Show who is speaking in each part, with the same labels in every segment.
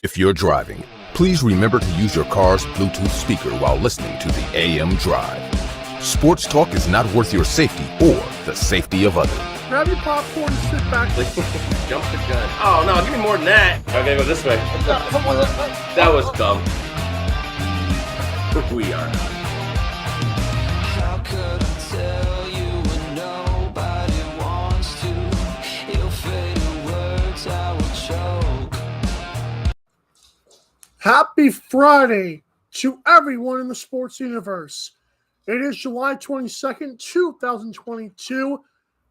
Speaker 1: If you're driving, please remember to use your car's Bluetooth speaker while listening to the AM Drive. Sports talk is not worth your safety or the safety of others.
Speaker 2: Grab your popcorn and sit back.
Speaker 3: Jump the gun. Oh, no, give me more than that. Okay, go this way. That was dumb. We are.
Speaker 4: How could I tell you when nobody wants to? Your favorite words I will choke.
Speaker 2: Happy Friday to everyone in the sports universe. It is July 22nd, 2022.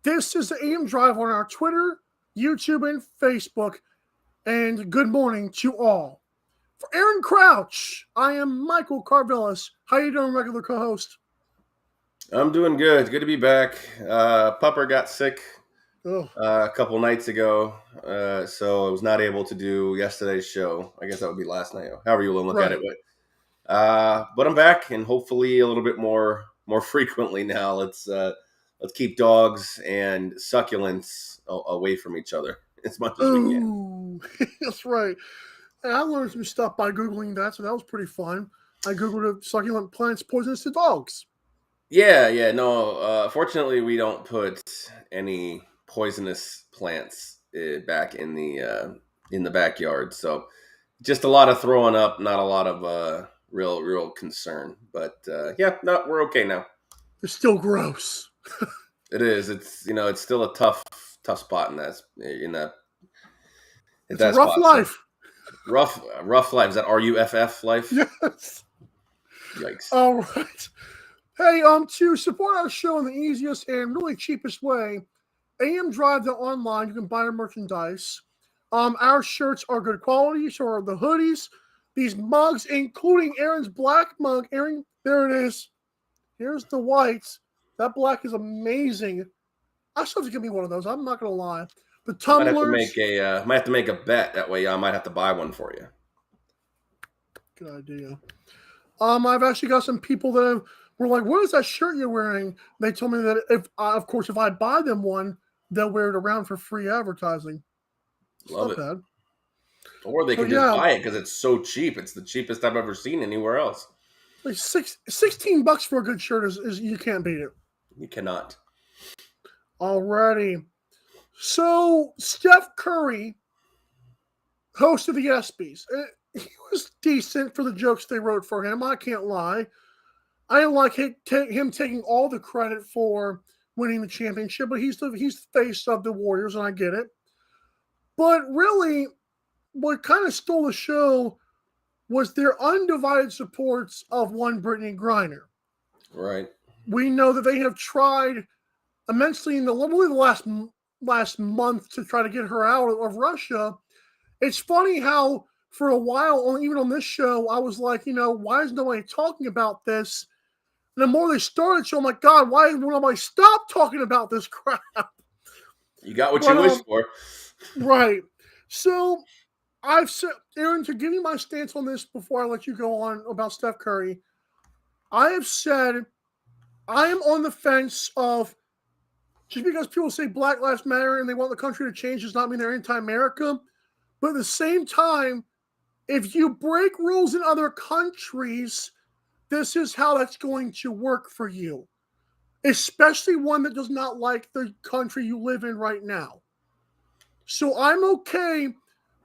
Speaker 2: This is the AM Drive on our Twitter, YouTube, and Facebook. And good morning to all. For Aaron Crouch, I am Michael Carvelis. How you doing, regular co-host?
Speaker 3: I'm doing good. Good to be back. Pupper got sick a couple nights ago, so I was not able to do yesterday's show. I guess that would be last night. However you want to look at it. But I'm back, and hopefully a little bit more frequently now. Let's keep dogs and succulents away from each other as much as we can.
Speaker 2: That's right. And I learned some stuff by Googling that, so that was pretty fun. I Googled if succulent plants poisonous to dogs.
Speaker 3: Yeah. No, fortunately, we don't put any poisonous plants back in the backyard. So just a lot of throwing up, not a lot of real concern. But we're okay now.
Speaker 2: It's still gross.
Speaker 3: It is. It's still a tough spot in that.
Speaker 2: It's a rough life.
Speaker 3: Rough life. Is that RUFF life?
Speaker 2: Yes.
Speaker 3: Yikes.
Speaker 2: All right. Hey, to support our show in the easiest and really cheapest way, AM Drive online. You can buy our merchandise. Our shirts are good quality. So are the hoodies. These mugs, including Aaron's black mug. Aaron, there it is. Here's the whites. That black is amazing. I still have to give me one of those. I'm not gonna lie. The tumblers.
Speaker 3: Might have to make a bet. That way, I might have to buy one for you.
Speaker 2: Good idea. I've actually got some people that were like, "What is that shirt you're wearing?" They told me that if I buy them one, they'll wear it around for free advertising.
Speaker 3: Love it.
Speaker 2: Bad.
Speaker 3: Or they can just buy it because it's so cheap. It's the cheapest I've ever seen anywhere else.
Speaker 2: Like $16 for a good shirt is you can't beat it.
Speaker 3: You cannot.
Speaker 2: Alrighty. So Steph Curry, host of the ESPYs, he was decent for the jokes they wrote for him. I can't lie. I didn't like him taking all the credit for winning the championship, but he's the face of the Warriors, and I get it. But really, what kind of stole the show was their undivided supports of one Brittney Griner.
Speaker 3: Right.
Speaker 2: We know that they have tried immensely in the last month to try to get her out of Russia. It's funny how for a while, even on this show, I was like, why is nobody talking about this? And the more they started, I'm like, God, why will nobody stop talking about this crap?
Speaker 3: You got what you wished for.
Speaker 2: Right. So I've said, Aaron, to give you my stance on this before I let you go on about Steph Curry, I have said I am on the fence of just because people say Black Lives Matter and they want the country to change does not mean they're anti-America. But at the same time, if you break rules in other countries, this is how that's going to work for you, especially one that does not like the country you live in right now. So I'm okay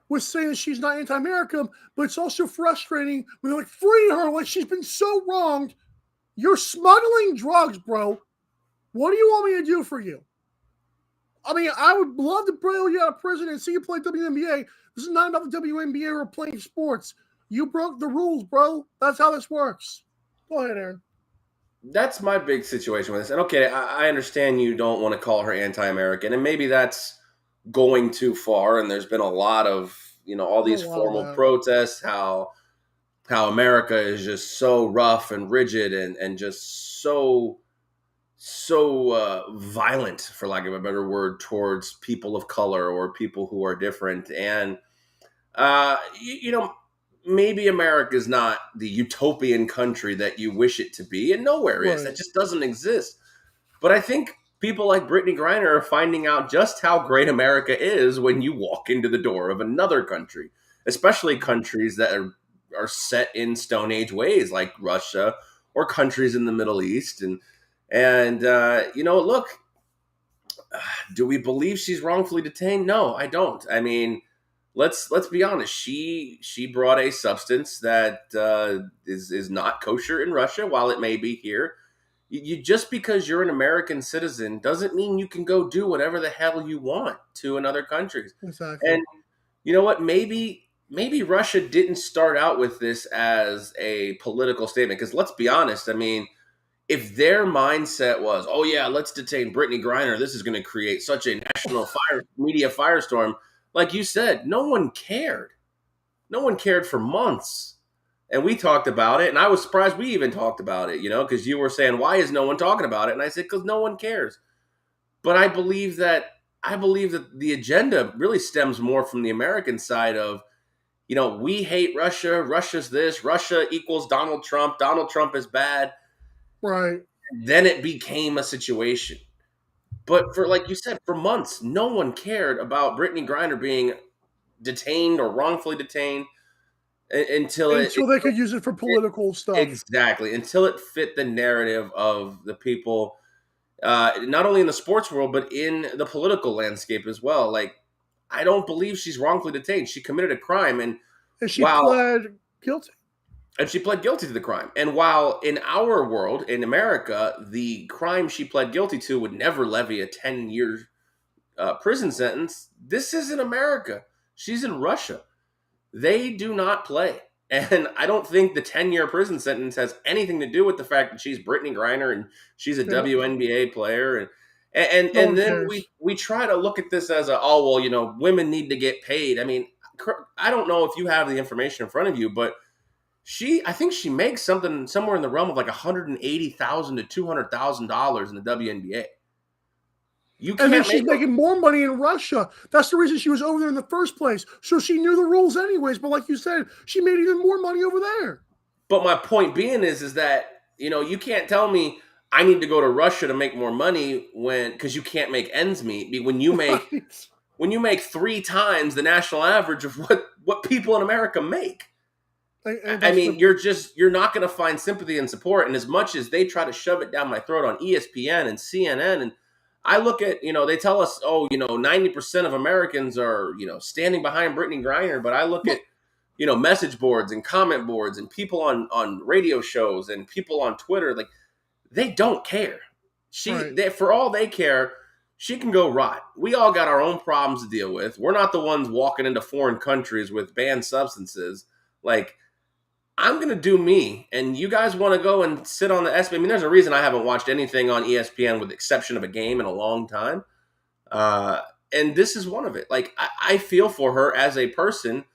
Speaker 2: with saying that she's not anti-America, but it's also frustrating when they're like, free her, like she's been so wronged. You're smuggling drugs, bro. What do you want me to do for you? I mean, I would love to bail you out of prison and see you play WNBA. This is not about the WNBA or playing sports. You broke the rules, bro. That's how this works. Go ahead, Aaron.
Speaker 3: That's my big situation with this. And okay, I understand you don't want to call her anti-American, and maybe that's going too far. And there's been a lot of, all these formal protests, how America is just so rough and rigid and just so violent, for lack of a better word, towards people of color or people who are different. And, maybe America is not the utopian country that you wish it to be, and nowhere is. That just doesn't exist. But I think people like Brittney Griner are finding out just how great America is when you walk into the door of another country. especially countries that are set in Stone Age ways, like Russia or countries in the Middle East. And look, do we believe she's wrongfully detained? No, I don't. I mean, let's be honest. She brought a substance that is not kosher in Russia, while it may be here. You just because you're an American citizen doesn't mean you can go do whatever the hell you want to another country.
Speaker 2: Exactly.
Speaker 3: And you know what? Maybe Russia didn't start out with this as a political statement. Because let's be honest. I mean, if their mindset was, oh yeah, let's detain Brittney Griner, this is going to create such a national media firestorm. Like you said, no one cared. No one cared for months. And we talked about it, and I was surprised we even talked about it, because you were saying, why is no one talking about it? And I said, because no one cares. But I believe that the agenda really stems more from the American side of, we hate Russia. Russia's this. Russia equals Donald Trump. Donald Trump is bad.
Speaker 2: Right.
Speaker 3: Then it became a situation. But for, like you said, for months, no one cared about Brittney Griner being detained or wrongfully detained until
Speaker 2: they could use it for political stuff.
Speaker 3: Exactly. Until it fit the narrative of the people, not only in the sports world, but in the political landscape as well. Like, I don't believe she's wrongfully detained. She committed a crime. And
Speaker 2: she pled guilty.
Speaker 3: And she pled guilty to the crime. And while in our world, in America, the crime she pled guilty to would never levy a 10-year prison sentence, this isn't America. She's in Russia. They do not play. And I don't think the 10-year prison sentence has anything to do with the fact that she's Brittney Griner and she's a WNBA player. And then we try to look at this as women need to get paid. I mean, I don't know if you have the information in front of you, but I think she makes somewhere in the realm of like $180,000 to $200,000 in the WNBA.
Speaker 2: And then she's making more money in Russia. That's the reason she was over there in the first place. So she knew the rules anyways. But like you said, she made even more money over there.
Speaker 3: But my point being is that, you can't tell me I need to go to Russia to make more money because you can't make ends meet. When you make 3 times the national average of what people in America make. I mean, you're not going to find sympathy and support. And as much as they try to shove it down my throat on ESPN and CNN, and I look at, they tell us, 90% of Americans are, standing behind Brittney Griner. But I look at, message boards and comment boards and people on radio shows and people on Twitter, like, they don't care. For all they care, she can go rot. We all got our own problems to deal with. We're not the ones walking into foreign countries with banned substances. Like, I'm going to do me, and you guys want to go and sit on the ESPN. I mean, there's a reason I haven't watched anything on ESPN with the exception of a game in a long time. And this is one of it. Like, I feel for her as a person,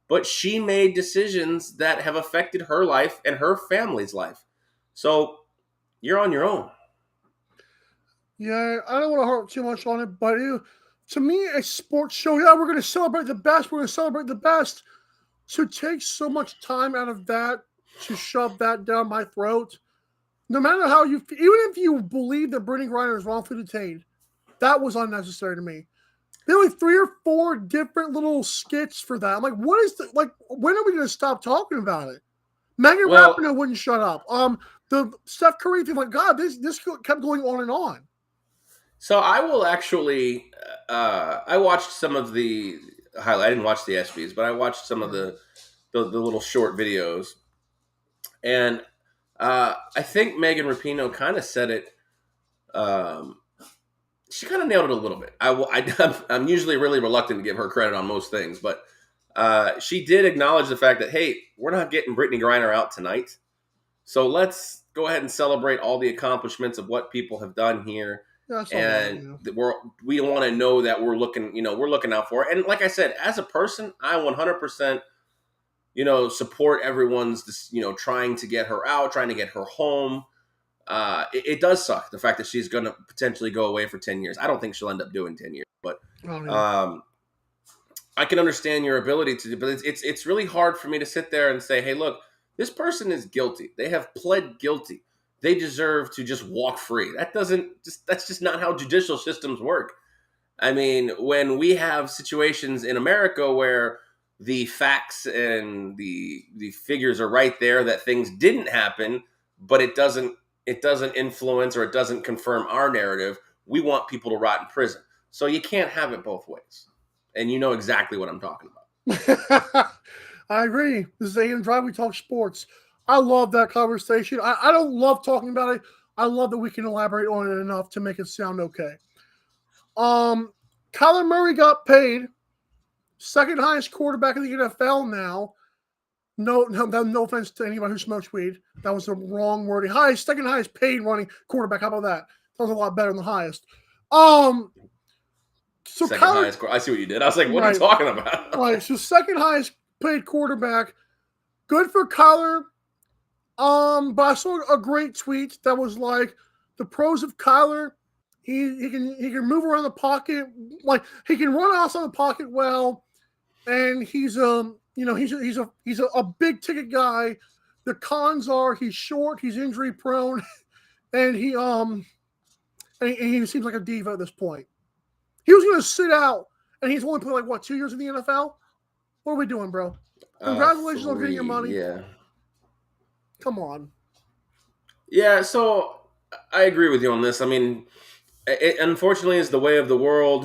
Speaker 3: but she made decisions that have affected her life and her family's life. So you're on your own.
Speaker 2: Yeah, I don't want to harp too much on it, but to me, a sports show, we're going to celebrate the best. We're going to celebrate the best. To take so much time out of that to shove that down my throat, no matter how even if you believe that Brittney Griner is wrongfully detained, that was unnecessary to me. There were 3 or 4 different little skits for that. I'm like, when are we going to stop talking about it? Megan Rapinoe wouldn't shut up. The Steph Curry thing, God, this kept going on and on.
Speaker 3: So I will actually, I watched some of the highlight. I didn't watch the ESPYs, but I watched some of the little short videos, and I think Megan Rapinoe kind of said it. She kind of nailed it a little bit. I'm usually really reluctant to give her credit on most things, but she did acknowledge the fact that, hey, we're not getting Brittney Griner out tonight, so let's go ahead and celebrate all the accomplishments of what people have done here. And we want to know that we're looking out for it. And like I said, as a person, I 100%, support everyone's, trying to get her out, trying to get her home. It does suck, the fact that she's going to potentially go away for 10 years. I don't think she'll end up doing 10 years, but I can understand your ability to do, but it's really hard for me to sit there and say, hey, look, this person is guilty. They have pled guilty. They deserve to just walk free. That's just not how judicial systems work. I mean, when we have situations in America where the facts and the figures are right there that things didn't happen, but it doesn't influence or it doesn't confirm our narrative. We want people to rot in prison. So you can't have it both ways. And you know exactly what I'm talking about.
Speaker 2: I agree. This is AM Drive. We talk sports. I love that conversation. I don't love talking about it. I love that we can elaborate on it enough to make it sound okay. Kyler Murray got paid second highest quarterback in the NFL now. No offense to anybody who smokes weed. That was the wrong wording. Second highest paid running quarterback. How about that? Sounds a lot better than the highest. So
Speaker 3: second highest. I see what you did. I was like, what are you talking about?
Speaker 2: Right. So second highest paid quarterback. Good for Kyler. But I saw a great tweet that was like the pros of Kyler. He can move around the pocket, like he can run outside the pocket well, and he's a big ticket guy. The cons are he's short, he's injury prone, and he seems like a diva at this point. He was going to sit out, and he's only played 2 years in the NFL. What are we doing, bro? Congratulations on getting your money.
Speaker 3: Yeah.
Speaker 2: Come on.
Speaker 3: Yeah, so I agree with you on this. I mean, it unfortunately is the way of the world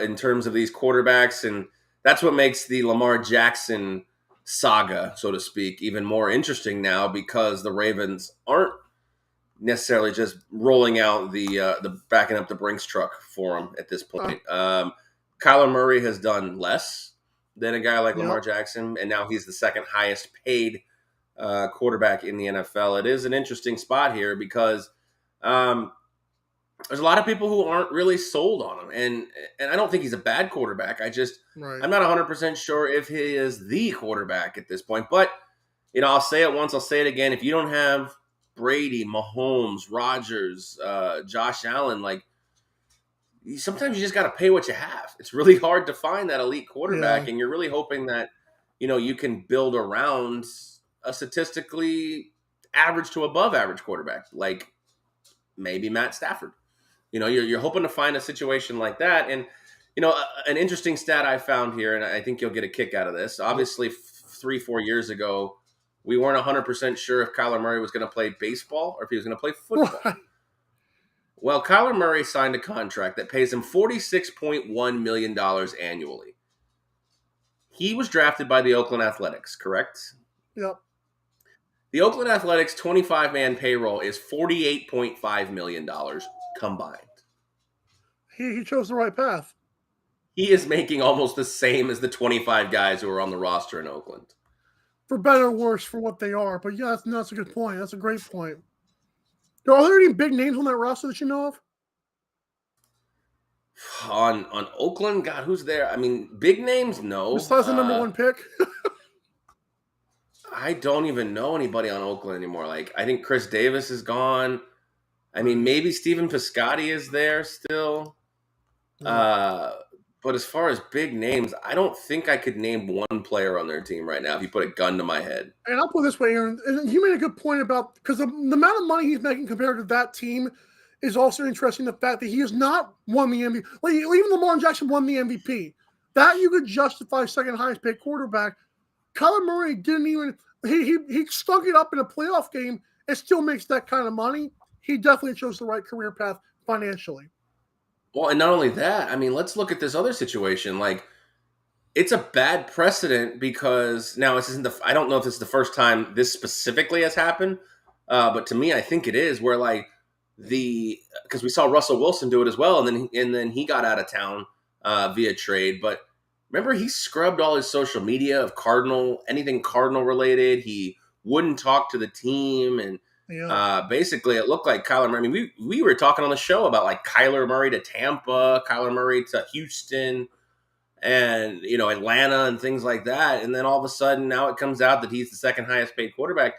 Speaker 3: in terms of these quarterbacks, and that's what makes the Lamar Jackson saga, so to speak, even more interesting now because the Ravens aren't necessarily just rolling out the backing up the Brinks truck for him at this point. Kyler Murray has done less than a guy like Lamar Jackson, and now he's the second highest paid quarterback in the NFL. It is an interesting spot here because there's a lot of people who aren't really sold on him, and I don't think he's a bad quarterback. I'm not 100% sure if he is the quarterback at this point. But I'll say it once, I'll say it again. If you don't have Brady, Mahomes, Rodgers, Josh Allen, sometimes you just got to pay what you have. It's really hard to find that elite quarterback, and you're really hoping that you can build around a statistically average to above average quarterback, like maybe Matt Stafford. You're hoping to find a situation like that. And, an interesting stat I found here, and I think you'll get a kick out of this. Obviously, 3-4 years ago, we weren't 100% sure if Kyler Murray was going to play baseball or if he was going to play football. Well, Kyler Murray signed a contract that pays him $46.1 million annually. He was drafted by the Oakland Athletics, correct?
Speaker 2: Yep.
Speaker 3: The Oakland Athletics 25-man payroll is $48.5 million combined.
Speaker 2: He chose the right path.
Speaker 3: He is making almost the same as the 25 guys who are on the roster in Oakland.
Speaker 2: For better or worse for what they are. But yeah, that's a good point. That's a great point. Are there any big names on that roster that you know of?
Speaker 3: On Oakland? God, who's there? I mean, big names? No.
Speaker 2: Besides the number one pick?
Speaker 3: I don't even know anybody on Oakland anymore. I think Chris Davis is gone. I mean, maybe Stephen Piscotty is there still. But as far as big names, I don't think I could name one player on their team right now if you put a gun to my head.
Speaker 2: And I'll put it this way, Aaron. You made a good point about, because the amount of money he's making compared to that team is also interesting. The fact that he has not won the MVP. Even Lamar Jackson won the MVP. That you could justify second highest paid quarterback. Kyler Murray didn't even he stunk it up in a playoff game and still makes that kind of money. He definitely chose the right career path financially.
Speaker 3: Well, and not only that, I mean, let's look at this other situation. It's a bad precedent because now this isn't I don't know if this is the first time this specifically has happened, but to me, I think it is where because we saw Russell Wilson do it as well, and then he got out of town via trade, but. Remember, he scrubbed all his social media of anything Cardinal related. He wouldn't talk to the team. And basically, it looked like Kyler Murray. I mean, we were talking on the show about Kyler Murray to Tampa, Kyler Murray to Houston, and, Atlanta and things like that. And then all of a sudden, now it comes out that he's the second highest paid quarterback.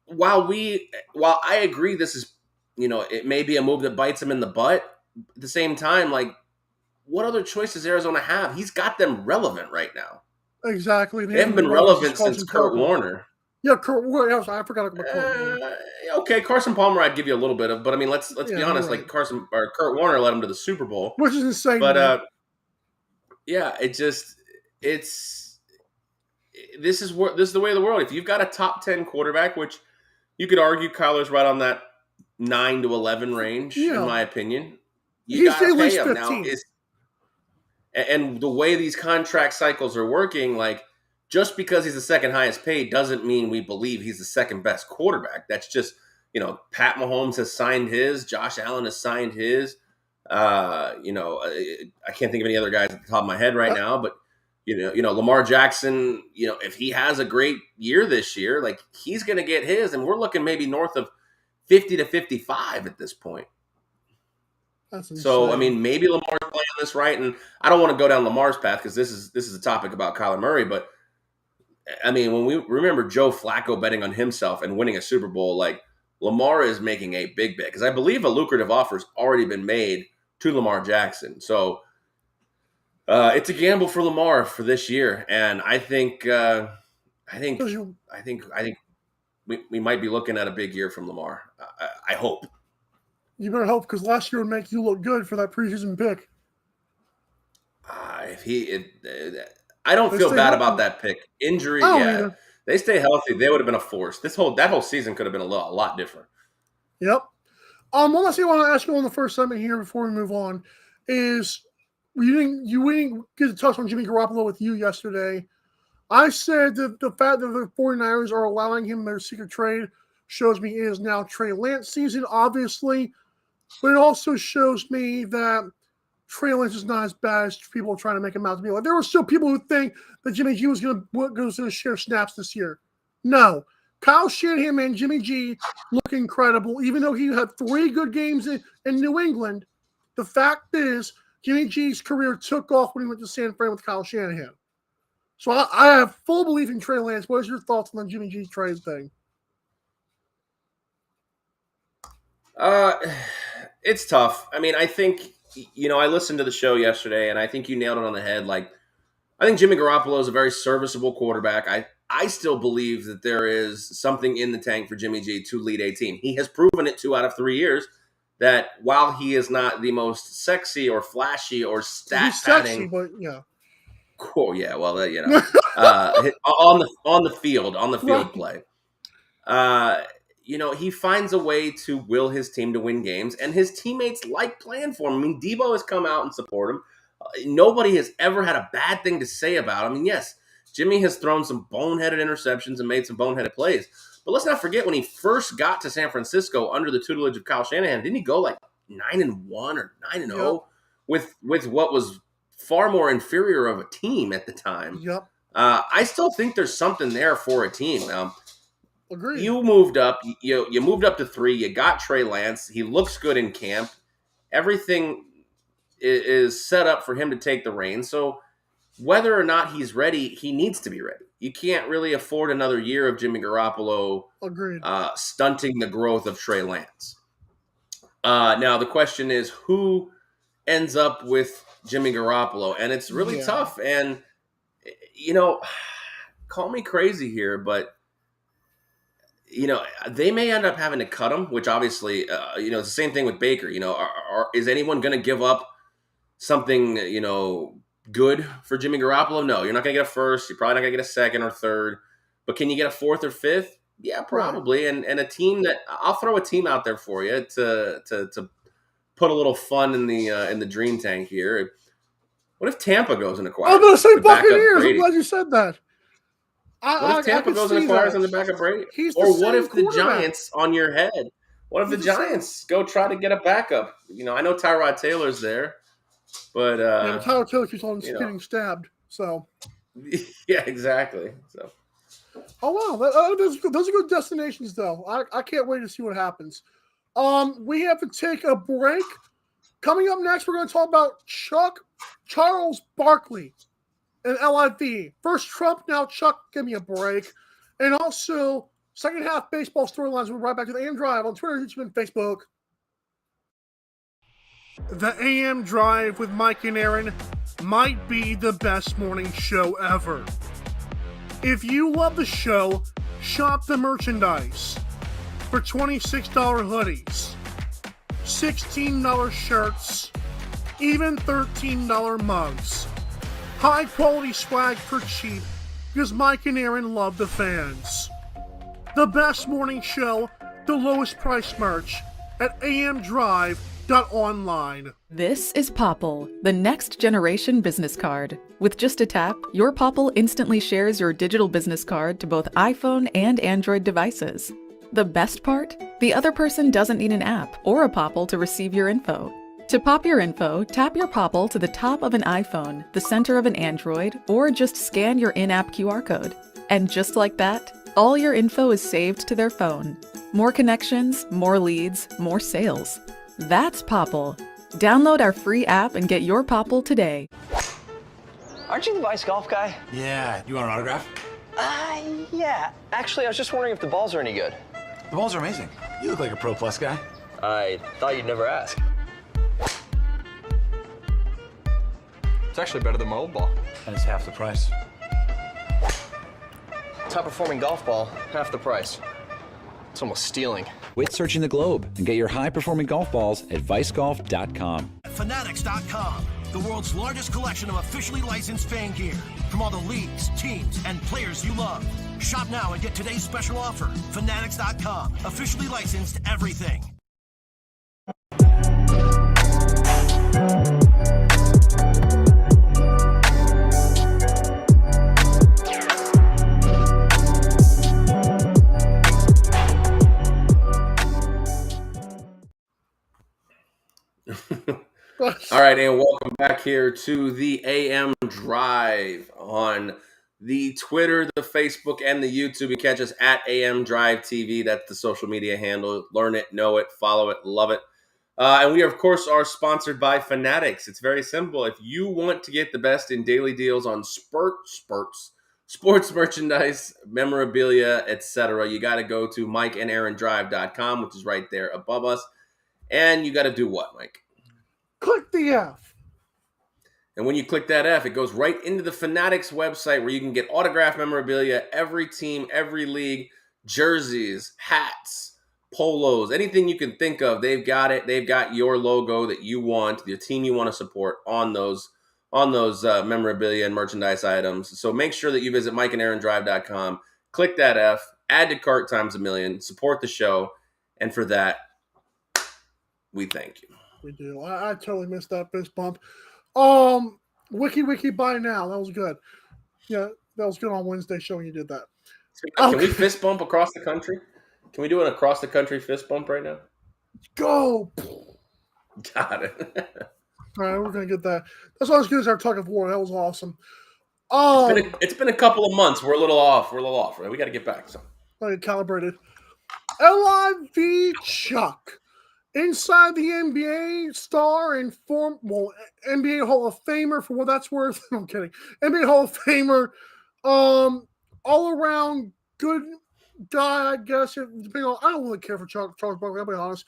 Speaker 3: While I agree this is, it may be a move that bites him in the butt, at the same time, what other choice does Arizona have? He's got them relevant right now.
Speaker 2: Exactly.
Speaker 3: They haven't been relevant since Kurt Warner.
Speaker 2: Yeah, Kurt Warner. I forgot about Kurt Warner.
Speaker 3: Okay, Carson Palmer I'd give you a little bit of, but I mean, let's be honest. Right. Kurt Warner led him to the Super Bowl,
Speaker 2: which is insane.
Speaker 3: But it this is the way of the world. If you've got a top 10 quarterback, which you could argue Kyler's right on that 9 to 11 range, in my opinion, you got to pay him now. And the way these contract cycles are working, like, just because he's the second highest paid doesn't mean we believe he's the second best quarterback. That's just, Pat Mahomes has signed his, Josh Allen has signed his. I can't think of any other guys at the top of my head right now, but Lamar Jackson, if he has a great year this year, like, he's going to get his, and we're looking maybe north of 50 to 55 at this point. So, I mean, maybe Lamar's playing this right, and I don't want to go down Lamar's path because this is a topic about Kyler Murray, but I mean, when we remember Joe Flacco betting on himself and winning a Super Bowl, like, Lamar is making a big bet because I believe a lucrative offer's already been made to Lamar Jackson. So it's a gamble for Lamar for this year, and I think we might be looking at a big year from Lamar. I hope.
Speaker 2: You better hope, because last year would make you look good for that preseason pick.
Speaker 3: I don't feel bad about that pick. Injury, yeah. They stay healthy, they would have been a force. That whole season could have been a lot different.
Speaker 2: Yep. One last thing I want to ask you on the first segment here before we move on is you didn't get to touch on Jimmy Garoppolo with you yesterday. I said that the fact that the 49ers are allowing him their secret trade shows me it is now Trey Lance season, obviously, but it also shows me that Trey Lance is not as bad as people are trying to make him out to be. Like, there were still people who think that Jimmy G was going to share snaps this year. No. Kyle Shanahan and Jimmy G look incredible, even though he had 3 good games in New England. The fact is, Jimmy G's career took off when he went to San Fran with Kyle Shanahan. So I have full belief in Trey Lance. What is your thoughts on the Jimmy G trade thing?
Speaker 3: It's tough. I mean, I think, I listened to the show yesterday, and I think you nailed it on the head. Like, I think Jimmy Garoppolo is a very serviceable quarterback. I still believe that there is something in the tank for Jimmy G to lead a team. He has proven it 2 out of 3 years that while he is not the most sexy or flashy or stat padding,
Speaker 2: but yeah.
Speaker 3: Cool, yeah. Well, on the field play, he finds a way to will his team to win games, and his teammates like playing for him. I mean, Debo has come out and support him. Nobody has ever had a bad thing to say about him. I mean, yes, Jimmy has thrown some boneheaded interceptions and made some boneheaded plays, but let's not forget when he first got to San Francisco under the tutelage of Kyle Shanahan, didn't he go like 9-1 or 9-0 with what was far more inferior of a team at the time?
Speaker 2: Yep.
Speaker 3: I still think there's something there for a team.
Speaker 2: Agreed.
Speaker 3: You moved up. You moved up to 3. You got Trey Lance. He looks good in camp. Everything is set up for him to take the reins. So whether or not he's ready, he needs to be ready. You can't really afford another year of Jimmy Garoppolo stunting the growth of Trey Lance. Now, the question is, who ends up with Jimmy Garoppolo? And it's really tough. And, call me crazy here, but they may end up having to cut him, which obviously, it's the same thing with Baker. Is anyone going to give up something, good for Jimmy Garoppolo? No, you're not going to get a first. You're probably not going to get a second or third. But can you get a 4th or 5th? Yeah, probably. And a team that I'll throw a team out there for you to put a little fun in the dream tank here. What if Tampa goes and acquires?
Speaker 2: I'm going to say Buccaneers. I'm glad you said that.
Speaker 3: What if Tampa goes and acquires on the back of Brady? Or what if the Giants on your head? What if the Giants go try to get a backup? I know Tyrod Taylor's there, but
Speaker 2: Tyrod Taylor keeps on getting stabbed. So
Speaker 3: yeah, exactly. So
Speaker 2: those are good destinations, though. I can't wait to see what happens. We have to take a break. Coming up next, we're going to talk about Charles Barkley and LIV. First Trump, now Chuck, give me a break. And also, second half baseball storylines. We'll be right back to the AM Drive on Twitter, YouTube, and Facebook. The AM Drive with Mike and Aaron might be the best morning show ever. If you love the show, shop the merchandise for $26 hoodies, $16 shirts, even $13 mugs. High quality swag for cheap because Mike and Aaron love the fans. The best morning show, the lowest price merch at amdrive.online.
Speaker 5: This is Popple, the next generation business card. With just a tap, your Popple instantly shares your digital business card to both iPhone and Android devices. The best part? The other person doesn't need an app or a Popple to receive your info. To pop your info, tap your Popple to the top of an iPhone, the center of an Android, or just scan your in-app QR code. And just like that, all your info is saved to their phone. More connections, more leads, more sales. That's Popple. Download our free app and get your Popple today.
Speaker 6: Aren't you the Vice Golf guy?
Speaker 7: Yeah, you want an autograph?
Speaker 6: Yeah. Actually, I was just wondering if the balls are any good.
Speaker 7: The balls are amazing. You look like a Pro Plus guy.
Speaker 6: I thought you'd never ask. It's actually better than my old ball.
Speaker 7: And it's half the price.
Speaker 6: Top performing golf ball, half the price. It's almost stealing.
Speaker 8: Quit searching the globe and get your high-performing golf balls at vicegolf.com.
Speaker 9: Fanatics.com, the world's largest collection of officially licensed fan gear from all the leagues, teams, and players you love. Shop now and get today's special offer. Fanatics.com, officially licensed everything.
Speaker 3: All right, and welcome back here to the AM Drive on the Twitter, the Facebook, and the YouTube. You catch us at AM Drive TV. That's the social media handle. Learn it, know it, follow it, love it. And we, of course, are sponsored by Fanatics. It's very simple. If you want to get the best in daily deals on sports merchandise, memorabilia, etc., you got to go to MikeandAaronDrive.com, which is right there above us. And you got to do what, Mike?
Speaker 2: Click the F.
Speaker 3: And when you click that F, it goes right into the Fanatics website where you can get autographed memorabilia, every team, every league, jerseys, hats, polos, anything you can think of. They've got it. They've got your logo that you want, the team you want to support on those memorabilia and merchandise items. So make sure that you visit MikeandAaronDrive.com, click that F, add to cart times a million, support the show, and for that, we thank you.
Speaker 2: We do. I totally missed that fist bump. Wiki by now. That was good. Yeah, that was good on Wednesday show when you did that.
Speaker 3: Can we fist bump across the country? Can we do an across the country fist bump right now?
Speaker 2: Go.
Speaker 3: Got it.
Speaker 2: All right, we're gonna get that. That's not as good as our tug of war. That was awesome.
Speaker 3: It's been a couple of months. We're a little off. Right? We got to get back. So
Speaker 2: calibrated. LIV Chuck. Inside the NBA star and NBA Hall of Famer for what that's worth. I'm kidding. NBA Hall of Famer, all around good guy, I guess. I don't really care for Charles Barkley, I'll be honest.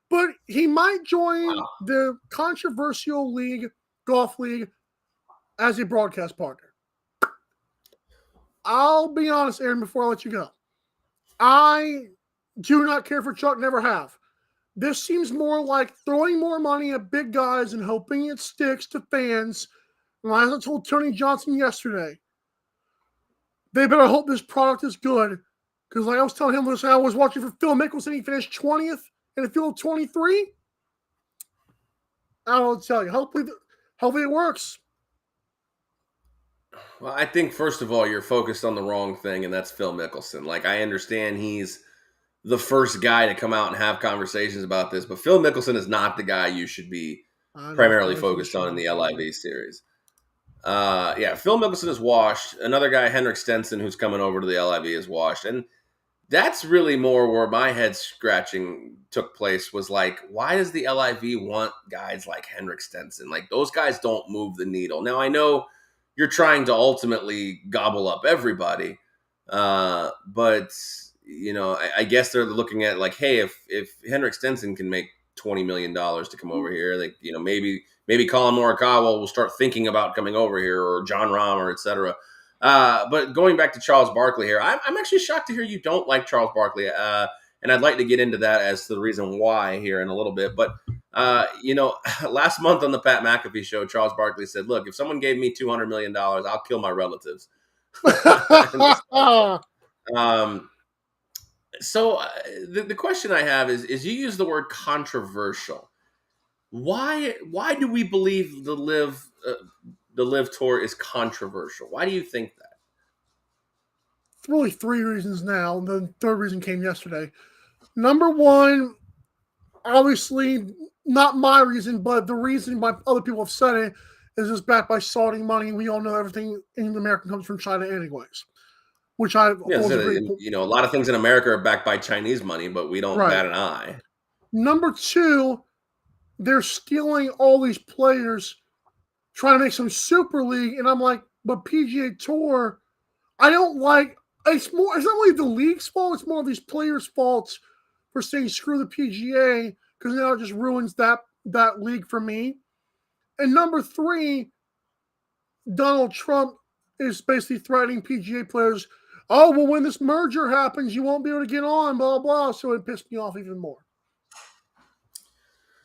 Speaker 2: But he might join the controversial golf league, as a broadcast partner. I'll be honest, Aaron, before I let you go. I do not care for Chuck, never have. This seems more like throwing more money at big guys and hoping it sticks to fans. And as I told Tony Johnson yesterday, they better hope this product is good. Because like I was telling him, listen, I was watching for Phil Mickelson. He finished 20th in a field of 23. I don't know what to tell you. Hopefully it works.
Speaker 3: Well, I think, first of all, you're focused on the wrong thing, and that's Phil Mickelson. Like, I understand he's the first guy to come out and have conversations about this, but Phil Mickelson is not the guy you should be primarily focused on in the LIV series. Phil Mickelson is washed. Another guy, Henrik Stenson, who's coming over to the LIV, is washed. And that's really more where my head scratching took place, was like, why does the LIV want guys like Henrik Stenson? Like, those guys don't move the needle. Now, I know you're trying to ultimately gobble up everybody, but you know, I guess they're looking at like, hey, if Henrik Stenson can make $20 million to come over here, like, you know, maybe Colin Morikawa will start thinking about coming over here, or John Rahm, or et cetera. But going back to Charles Barkley here, I'm actually shocked to hear you don't like Charles Barkley, and I'd like to get into that as to the reason why here in a little bit. But Last month on the Pat McAfee show, Charles Barkley said, "Look, if someone gave me $200 million, I'll kill my relatives." um, so the question I have is you use the word controversial. Why do we believe the Live Tour is controversial? Why do you think that?
Speaker 2: Really 3 reasons now. The third reason came yesterday. Number one, obviously not my reason, but the reason why other people have said it is it's backed by Saudi money. We all know everything in America comes from China anyways, which I
Speaker 3: agree. A lot of things in America are backed by Chinese money, but we don't bat an eye.
Speaker 2: Number two, they're stealing all these players, trying to make some Super League, and I'm like, but PGA Tour, I don't like. It's not really the league's fault. It's more of these players' faults for saying screw the PGA, because now it just ruins that league for me. And number three, Donald Trump is basically threatening PGA players. Oh, well, when this merger happens, you won't be able to get on, blah, blah. So it pissed me off even more.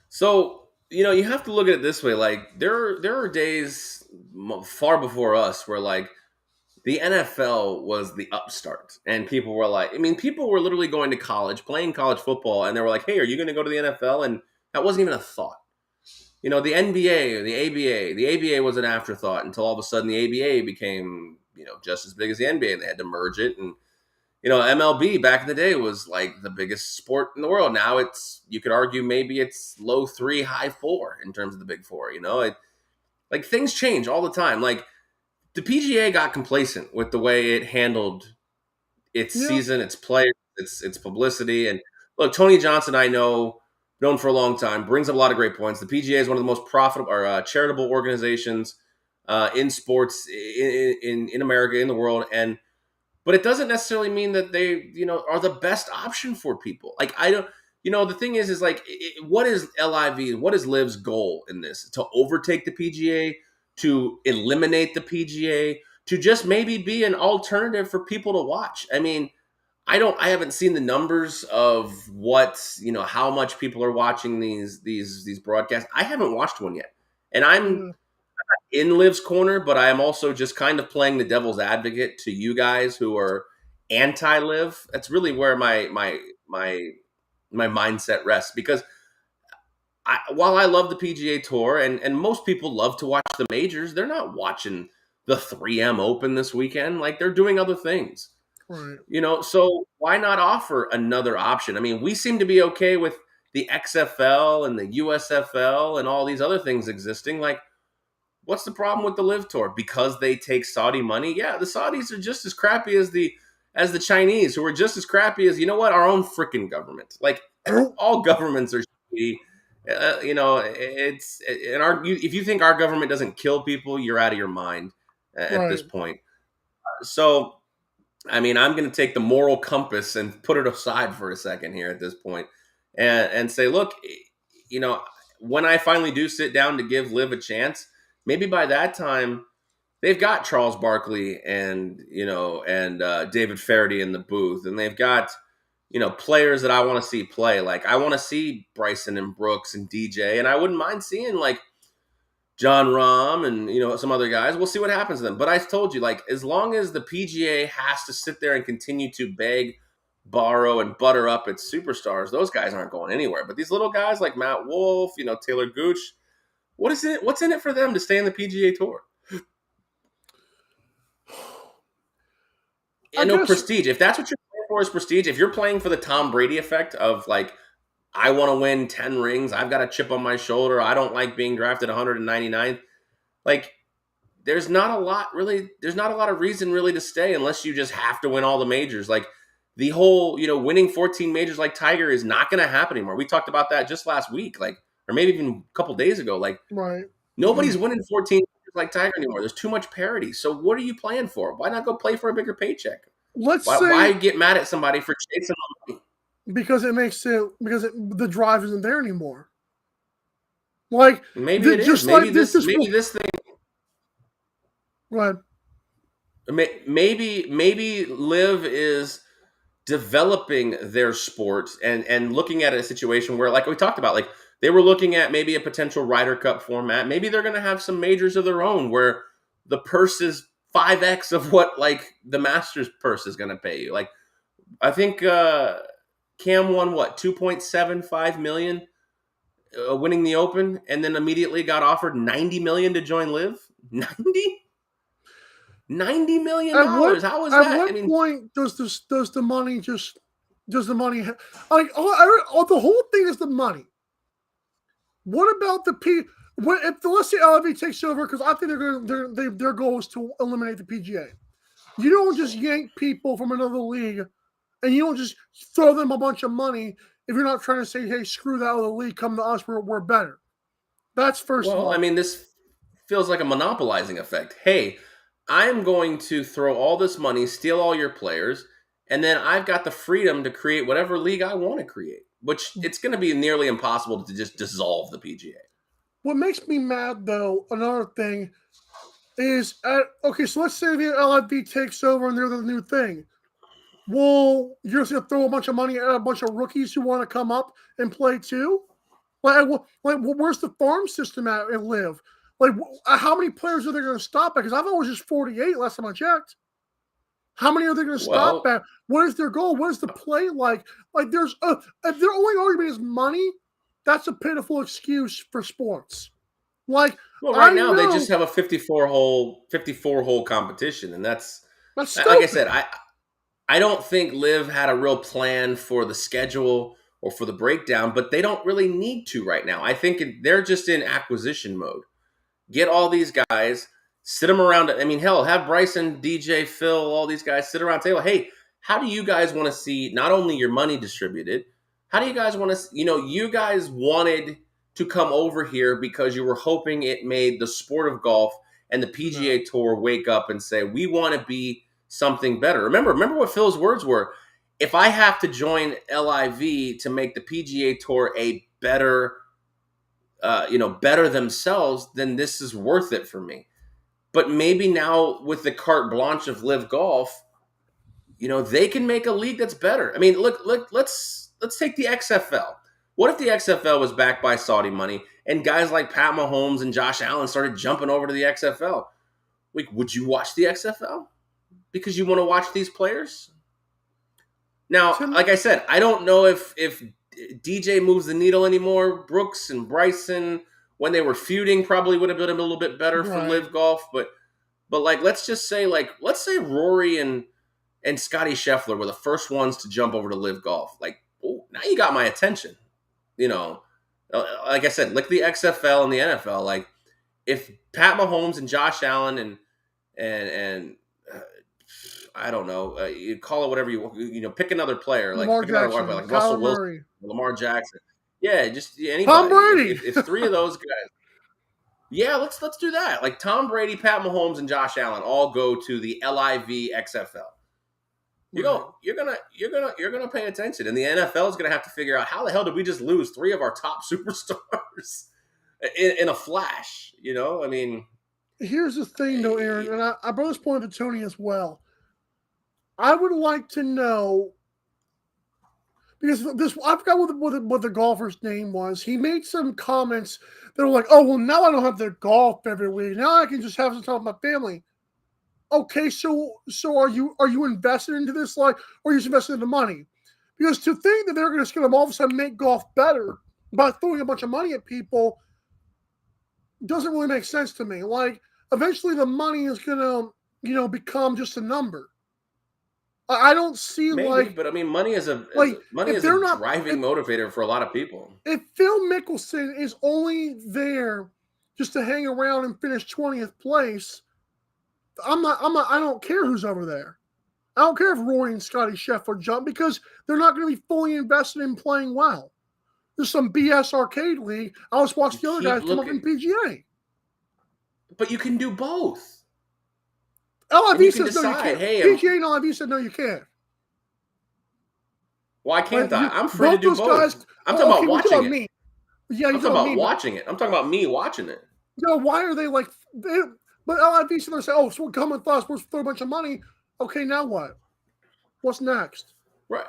Speaker 3: So, you have to look at it this way. Like, there are days far before us where, like, the NFL was the upstart. And people were like, people were literally going to college, playing college football, and they were like, hey, are you going to go to the NFL? And that wasn't even a thought. The NBA or the ABA was an afterthought until all of a sudden the ABA became, just as big as the NBA, and they had to merge it. And, MLB back in the day was like the biggest sport in the world. Now you could argue maybe it's low 3, high 4 in terms of the big 4, like things change all the time. Like the PGA got complacent with the way it handled its season, its players, its publicity. And look, Tony Johnson, known for a long time, brings up a lot of great points. The PGA is one of the most profitable or charitable organizations in sports in America, in the world. But it doesn't necessarily mean that they, are the best option for people. Like, I don't, the thing is like, what is LIV? What is Liv's goal in this? To overtake the PGA, to eliminate the PGA, to just maybe be an alternative for people to watch. I haven't seen the numbers of what, how much people are watching these broadcasts. I haven't watched one yet. And I'm in Liv's corner, but I am also just kind of playing the devil's advocate to you guys who are anti-Liv. That's really where my mindset rests, because while I love the PGA Tour and most people love to watch the majors, they're not watching the 3M Open this weekend. Like, they're doing other things.
Speaker 2: Right.
Speaker 3: So why not offer another option? We seem to be okay with the XFL and the USFL and all these other things existing. Like, what's the problem with the Live Tour? Because they take Saudi money? Yeah, the Saudis are just as crappy as the Chinese, who are just as crappy as, our own freaking government. Like, all governments are shitty. If you think our government doesn't kill people, you're out of your mind at this point. So, I'm going to take the moral compass and put it aside for a second here at this point and say, look, when I finally do sit down to give Liv a chance, maybe by that time they've got Charles Barkley and David Faraday in the booth, and they've got, players that I want to see play. Like, I want to see Bryson and Brooks and DJ, and I wouldn't mind seeing like John Rahm and, some other guys. We'll see what happens to them. But I told you, like, as long as the PGA has to sit there and continue to beg, borrow, and butter up its superstars, those guys aren't going anywhere. But these little guys like Matt Wolff, Taylor Gooch, what's in it for them to stay in the PGA Tour? Prestige. If that's what you're playing for, is prestige. If you're playing for the Tom Brady effect of like, I want to win 10 rings, I've got a chip on my shoulder, I don't like being drafted 199th. Like, there's not a lot of reason really to stay unless you just have to win all the majors. Like, the whole, winning 14 majors like Tiger is not going to happen anymore. We talked about that just last week, like, or maybe even a couple days ago. Like, nobody's winning 14 majors like Tiger anymore. There's too much parity. So what are you playing for? Why not go play for a bigger paycheck? Why get mad at somebody for chasing the money?
Speaker 2: Because the drive isn't there anymore. Like,
Speaker 3: maybe it is. Maybe this thing.
Speaker 2: Right.
Speaker 3: Maybe Liv is developing their sport and looking at a situation where, like we talked about, like They were looking at maybe a potential Ryder Cup format. Maybe they're going to have some majors of their own where the purse is 5x of what like the Masters purse is going to pay you. Like I think Cam won what 2.75 million winning the Open, and then immediately got offered 90 million to join Live. 90 million dollars. How is that?
Speaker 2: At what point does the money like the whole thing is the money? What about let's say LIV takes over, because I think their goal is to eliminate the PGA. You don't just yank people from another league, and you don't just throw them a bunch of money if you're not trying to say, hey, screw that other league, come to us, we're better. That's first of all.
Speaker 3: Well, I mean, this feels like a monopolizing effect. Hey, I'm going to throw all this money, steal all your players, and then I've got the freedom to create whatever league I want to create, which it's going to be nearly impossible to just dissolve the PGA.
Speaker 2: What makes me mad, though, another thing, is, okay, so let's say the LIV takes over and they're the new thing. Well, you're just going to throw a bunch of money at a bunch of rookies who want to come up and play too? Like where's the farm system at and Live? Like, how many players are they going to stop at? Because I thought it was just 48 last time I checked. How many are they going to stop at? What is their goal? What is the play like? Like, if their only argument is money, that's a pitiful excuse for sports. Like,
Speaker 3: well, right now they just have a 54 hole competition, and that's
Speaker 2: stupid.
Speaker 3: Like I said, I don't think Liv had a real plan for the schedule or for the breakdown, but they don't really need to right now. I think they're just in acquisition mode. Get all these guys, sit them around. I mean, hell, have Bryson, DJ, Phil, all these guys sit around the table. Hey, how do you guys want to see not only your money distributed? How do you guys want to, you guys wanted to come over here because you were hoping it made the sport of golf and the PGA Tour wake up and say, we want to be something better. Remember what Phil's words were. If I have to join LIV to make the PGA Tour a better, better themselves, then this is worth it for me. But maybe now with the carte blanche of Live Golf, they can make a league that's better. I mean, look, let's take the XFL. What if the XFL was backed by Saudi money and guys like Pat Mahomes and Josh Allen started jumping over to the XFL? Like, would you watch the XFL? Because you want to watch these players? Now, like I said, I don't know if DJ moves the needle anymore. Brooks and Bryson, when they were feuding, probably would have been a little bit better for Live Golf. But like, let's say Rory and Scotty Scheffler were the first ones to jump over to Live Golf. Like, oh, now you got my attention. Like I said, like the XFL and the NFL. Like, if Pat Mahomes and Josh Allen and I don't know, you call it whatever you pick another player, like
Speaker 2: Lamar
Speaker 3: pick another
Speaker 2: Jackson,
Speaker 3: player, like
Speaker 2: Kyler
Speaker 3: Russell Wilson,
Speaker 2: Murray.
Speaker 3: Lamar Jackson. Yeah, just anybody.
Speaker 2: Tom Brady.
Speaker 3: If three of those guys. Yeah, let's do that. Like Tom Brady, Pat Mahomes, and Josh Allen all go to the LIV XFL. You're gonna pay attention, and the NFL is gonna have to figure out how the hell did we just lose three of our top superstars in a flash? I mean,
Speaker 2: here's the thing, though, Aaron, and I brought this point to Tony as well. I would like to know, because I forgot what the golfer's name was. He made some comments that were like, "Oh, well, now I don't have to golf every week. Now I can just have some time with my family." Okay, so are you invested into this, like, or are you just invested in the money? Because to think that they're just going to all of a sudden make golf better by throwing a bunch of money at people doesn't really make sense to me. Like, eventually the money is going to, become just a number. I don't see
Speaker 3: but I mean, money is a driving motivator for a lot of people.
Speaker 2: If Phil Mickelson is only there just to hang around and finish 20th place, I don't care who's over there. I don't care if Rory and Scotty Scheffler jump, because they're not going to be fully invested in playing well. There's some BS arcade league. I'll just watch the other guys come up in PGA.
Speaker 3: But you can do both.
Speaker 2: LIV says no, you can't.
Speaker 3: Hey,
Speaker 2: PGA and LIV said no, you can't.
Speaker 3: Why can't I? I'm free to do both. Guys, I'm talking about watching it.
Speaker 2: Me. Yeah,
Speaker 3: I'm talking about watching it. I'm talking about me watching it.
Speaker 2: Why are they like? But LIV said they say, "Oh, so we'll come with us. We'll throw a bunch of money." Okay, now what? What's next?
Speaker 3: Right.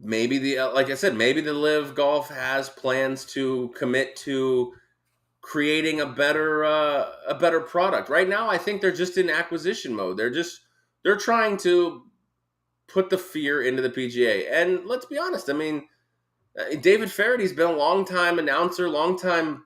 Speaker 3: maybe like I said, maybe the Live Golf has plans to commit to creating a better product. Right now, I think they're just in acquisition mode. They're trying to put the fear into the PGA. And let's be honest, I mean, David Faraday's been a long time announcer, long time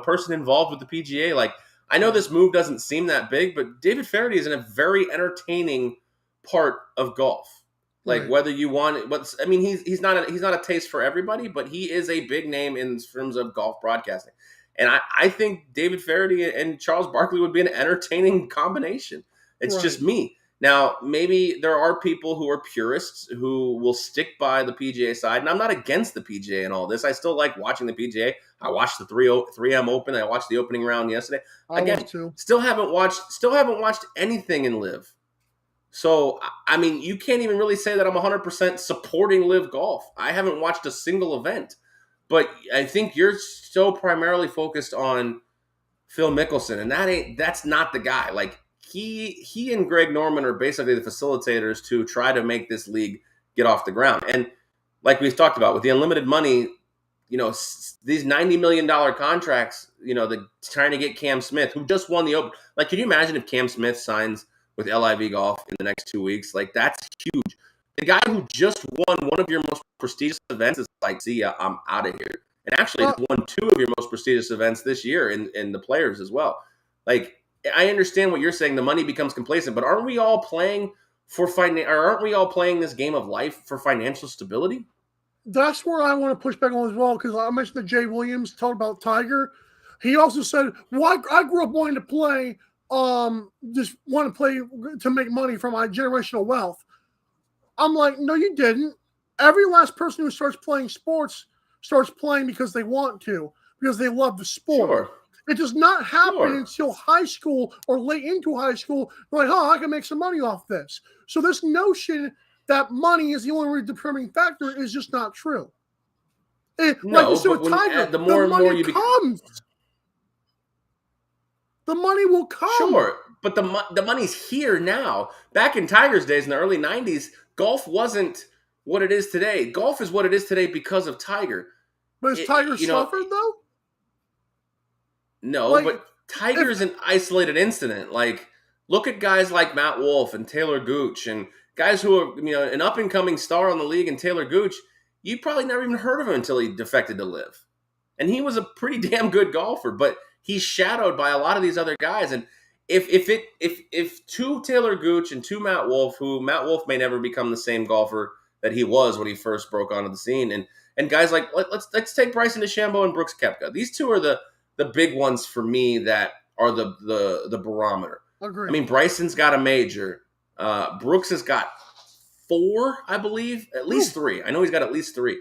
Speaker 3: person involved with the PGA. Like, I know this move doesn't seem that big, but David Faraday is in a very entertaining part of golf. Like,
Speaker 2: Right.
Speaker 3: whether you want it, but I mean, he's not a taste for everybody, but he is a big name in terms of golf broadcasting. And I think David Faraday and Charles Barkley would be an entertaining combination. It's just me. Now, maybe there are people who are purists who will stick by the PGA side, and I'm not against the PGA and all this. I still like watching the PGA. I watched the 3M Open. I watched the opening round yesterday. Again, still haven't watched anything in Live. So, I mean, you can't even really say that I'm 100% supporting Live Golf. I haven't watched a single event. But I think you're so primarily focused on Phil Mickelson, and that's not the guy. Like, he and Greg Norman are basically the facilitators to try to make this league get off the ground. And like we've talked about, with the unlimited money, these $90 million contracts, trying to get Cam Smith, who just won the Open. Like, can you imagine if Cam Smith signs with LIV Golf in the next 2 weeks? Like, that's huge. The guy who just won one of your most prestigious events is like, see ya, I'm out of here. And actually won two of your most prestigious events this year in the Players as well. Like, I understand what you're saying. The money becomes complacent, but aren't we all playing aren't we all playing this game of life for financial stability?
Speaker 2: That's where I want to push back on as well, because I mentioned that Jay Williams talked about Tiger. He also said, well, I grew up wanting to play, just want to play to make money from my generational wealth. I'm like, no, you didn't. Every last person who starts playing sports starts playing because they want to, because they love the sport.
Speaker 3: Sure.
Speaker 2: It does not happen until high school or late into high school. You're like, I can make some money off this. So this notion that money is the only determining factor is just not true.
Speaker 3: No,
Speaker 2: like you said with Tiger,
Speaker 3: the more and more you
Speaker 2: comes. The money will come.
Speaker 3: Sure, but the money's here now. Back in Tiger's days in the early 90s, golf wasn't what it is today. Golf is what it is today because of Tiger.
Speaker 2: But has Tiger suffered, though?
Speaker 3: No, but Tiger's an isolated incident. Like, look at guys like Matt Wolff and Taylor Gooch and guys who are, an up-and-coming star on the league, and Taylor Gooch, you probably never even heard of him until he defected to Live. And he was a pretty damn good golfer, but he's shadowed by a lot of these other guys. And if two Taylor Gooch and two Matt Wolff, who Matt Wolff may never become the same golfer that he was when he first broke onto the scene, and guys like, let's take Bryson DeChambeau and Brooks Koepka. These two are the big ones for me that are the barometer.
Speaker 2: Agreed.
Speaker 3: I mean, Bryson's got a major. Brooks has got 4, I believe, at least 3. I know he's got at least 3.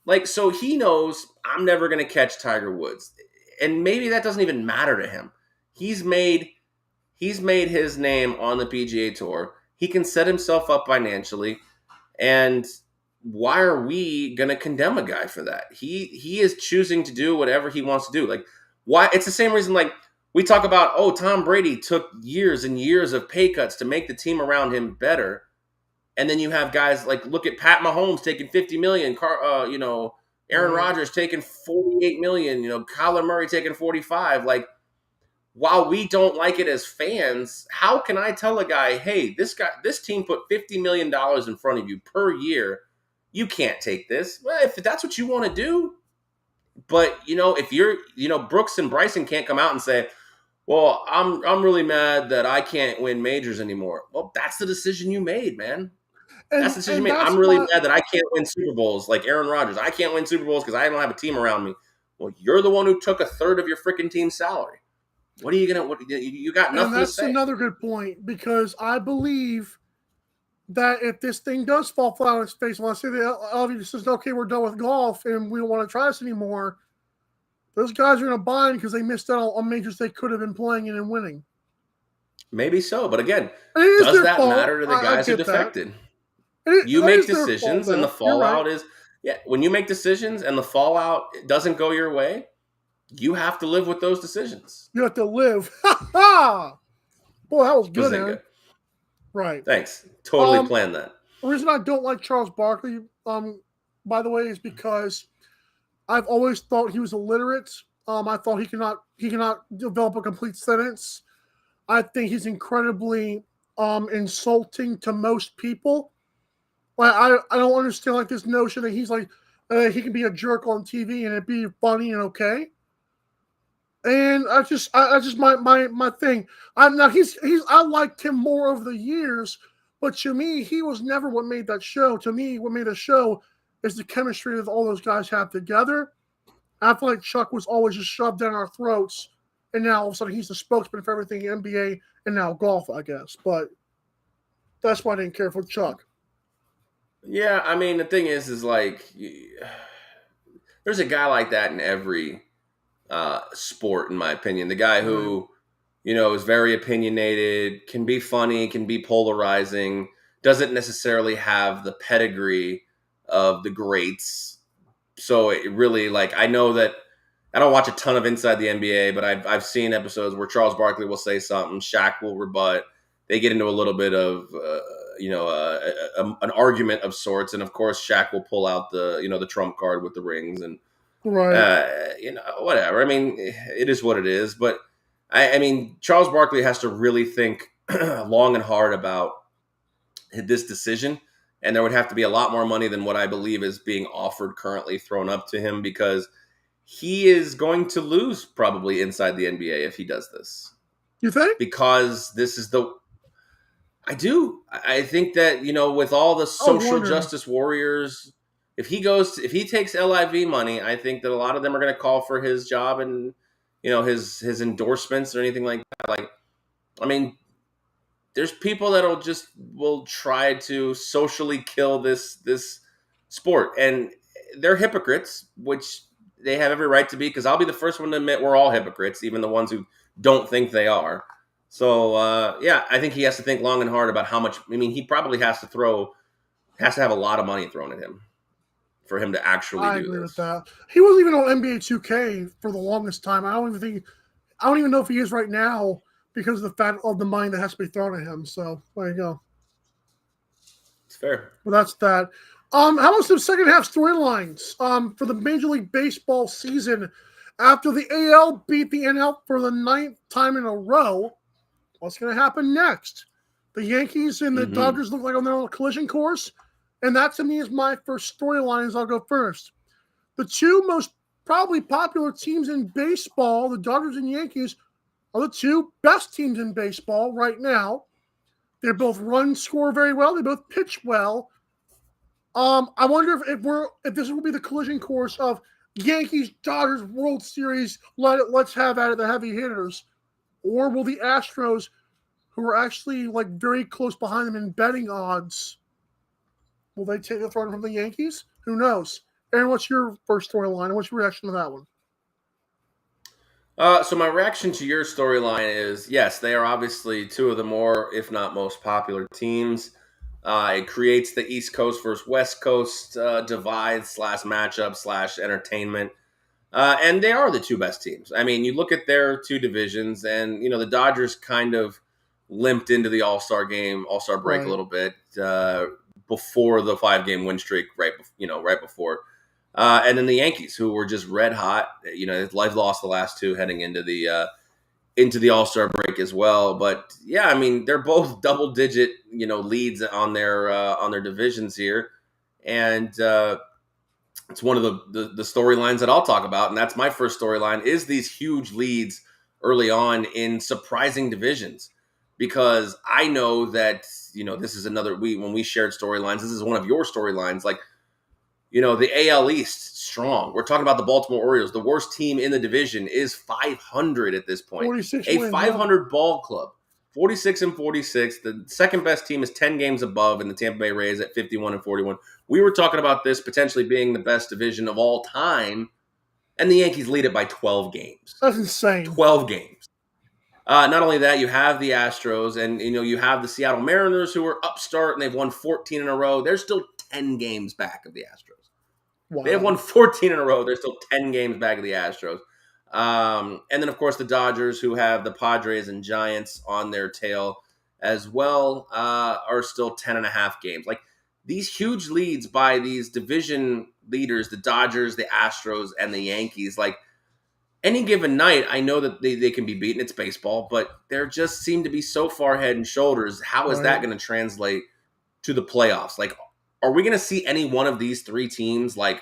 Speaker 3: Like, so he knows I'm never going to catch Tiger Woods. And maybe that doesn't even matter to him. He's made his name on the PGA Tour. He can set himself up financially. And why are we going to condemn a guy for that? He is choosing to do whatever he wants to do. Like, why? It's the same reason, like, we talk about, Tom Brady took years and years of pay cuts to make the team around him better. And then you have guys like, look at Pat Mahomes taking $50 million, Aaron Rodgers taking $48 million, Kyler Murray taking $45. Like, while we don't like it as fans, how can I tell a guy, hey, this team put $50 million in front of you per year. You can't take this. Well, if that's what you want to do. But, if you're, Brooks and Bryson can't come out and say, well, I'm really mad that I can't win majors anymore. Well, that's the decision you made, man. That's the decision you made. I'm really mad that I can't win Super Bowls like Aaron Rodgers. I can't win Super Bowls because I don't have a team around me. Well, you're the one who took a third of your freaking team's salary. What are you going to – you got nothing to say.
Speaker 2: And that's another good point, because I believe that if this thing does fall flat on its face, when I say that LV says, okay, we're done with golf and we don't want to try this anymore, those guys are going to bind because they missed out on majors they could have been playing in and winning.
Speaker 3: Maybe so. But again, does that matter to the guys who defected? You make decisions and the fallout is – yeah, when you make decisions and the fallout doesn't go your way, you have to live with those decisions.
Speaker 2: You have to live. Ha! Boy, that was good, Aaron.
Speaker 3: Good.
Speaker 2: Right.
Speaker 3: Thanks. Totally planned that.
Speaker 2: The reason I don't like Charles Barkley, by the way, is because I've always thought he was illiterate. I thought he cannot develop a complete sentence. I think he's incredibly insulting to most people. Like I don't understand like this notion that he's like he can be a jerk on TV and it'd be funny and okay. And I just my thing. I liked him more over the years, but to me, he was never what made that show. To me, what made the show is the chemistry that all those guys have together. I feel like Chuck was always just shoved down our throats, and now all of a sudden he's the spokesman for everything NBA and now golf, I guess. But that's why I didn't care for Chuck.
Speaker 3: Yeah, I mean, the thing is like, there's a guy like that in every sport, in my opinion. The guy who, is very opinionated, can be funny, can be polarizing, doesn't necessarily have the pedigree of the greats. So it really, like, I know that I don't watch a ton of Inside the NBA, but I've seen episodes where Charles Barkley will say something, Shaq will rebut. They get into a little bit of, an argument of sorts, and of course, Shaq will pull out the Trump card with the rings, and whatever. I mean, it is what it is. But I mean, Charles Barkley has to really think long and hard about this decision, and there would have to be a lot more money than what I believe is being offered currently thrown up to him, because he is going to lose probably inside the NBA if he does this.
Speaker 2: You think?
Speaker 3: Because this is I do. I think that, with all the social justice warriors, if he takes LIV money, I think that a lot of them are going to call for his job and, his endorsements or anything like that. Like, I mean, there's people that will try to socially kill this sport, and they're hypocrites, which they have every right to be, because I'll be the first one to admit we're all hypocrites, even the ones who don't think they are. So, I think he has to think long and hard about how much. I mean, he probably has to have a lot of money thrown at him for him to actually do this. I agree with
Speaker 2: that. He wasn't even on NBA 2K for the longest time. I don't even know if he is right now because of the fact of the money that has to be thrown at him. So, there you go.
Speaker 3: It's fair.
Speaker 2: Well, that's that. How about some second half storylines for the Major League Baseball season? After the AL beat the NL for the 9th time in a row, what's going to happen next? The Yankees and the Dodgers look like on their own collision course, and that to me is my first storyline. I'll go first. The two most probably popular teams in baseball, the Dodgers and Yankees, are the two best teams in baseball right now. They both score very well. They both pitch well. I wonder if this will be the collision course of Yankees Dodgers World Series. Let's have at it, the heavy hitters, or will the Astros, who are actually like very close behind them in betting odds, will they take the throne from the Yankees? Who knows? Aaron, what's your first storyline, and what's your reaction to that one?
Speaker 3: So my reaction to your storyline is, yes, they are obviously two of the more, if not most popular teams. It creates the East Coast versus West Coast divide / matchup / entertainment. And they are the two best teams. I mean, you look at their two divisions, and, the Dodgers kind of limped into the All-Star break a little bit before the 5-game win streak, right before. And then the Yankees, who were just red hot. They've lost the last two heading into the All-Star break as well. But yeah, I mean, they're both double-digit, leads on their divisions here, and it's one of the storylines that I'll talk about, and that's my first storyline, is these huge leads early on in surprising divisions, because I know that this is when we shared storylines, this is one of your storylines, like. The AL East, strong. We're talking about the Baltimore Orioles. The worst team in the division is 500 at this point.
Speaker 2: 46
Speaker 3: a 500 ball club. 46-46. The second best team is 10 games above in the Tampa Bay Rays at 51-41. We were talking about this potentially being the best division of all time, and the Yankees lead it by 12 games.
Speaker 2: That's insane.
Speaker 3: 12 games. Not only that, you have the Astros, and you have the Seattle Mariners, who are upstart, and they've won 14 in a row. They're still 10 games back of the Astros. Wow. They have won 14 in a row. They're still 10 games back of the Astros. And then, of course, the Dodgers, who have the Padres and Giants on their tail as well, are still 10.5 games. Like, these huge leads by these division leaders, the Dodgers, the Astros, and the Yankees, like any given night, I know that they can be beaten. It's baseball, but they just seem to be so far head and shoulders. How is that going to translate to the playoffs? Like, are we going to see any one of these three teams, like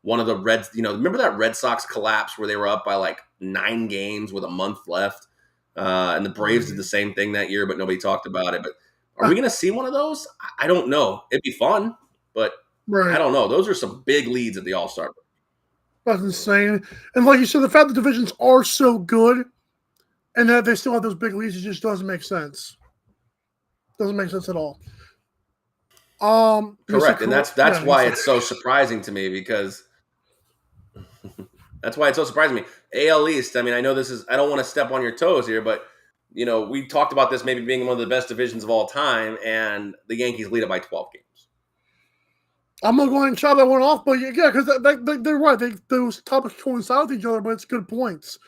Speaker 3: one of the Reds, remember that Red Sox collapse where they were up by like 9 games with a month left? And the Braves did the same thing that year, but nobody talked about it. But are we going to see one of those? I don't know. It'd be fun, but I don't know. Those are some big leads at the All-Star break.
Speaker 2: That's insane. And like you said, the fact that divisions are so good and that they still have those big leads, it just doesn't make sense. Doesn't make sense at all.
Speaker 3: Correct. And that's why it's so surprising to me, because that's why it's so surprising to me. AL East, I mean, I know I don't want to step on your toes here, but we talked about this maybe being one of the best divisions of all time, and the Yankees lead it by 12 games.
Speaker 2: I'm not going to chop that one off, but yeah, because they're right. Those topics coincide with each other, but it's good points.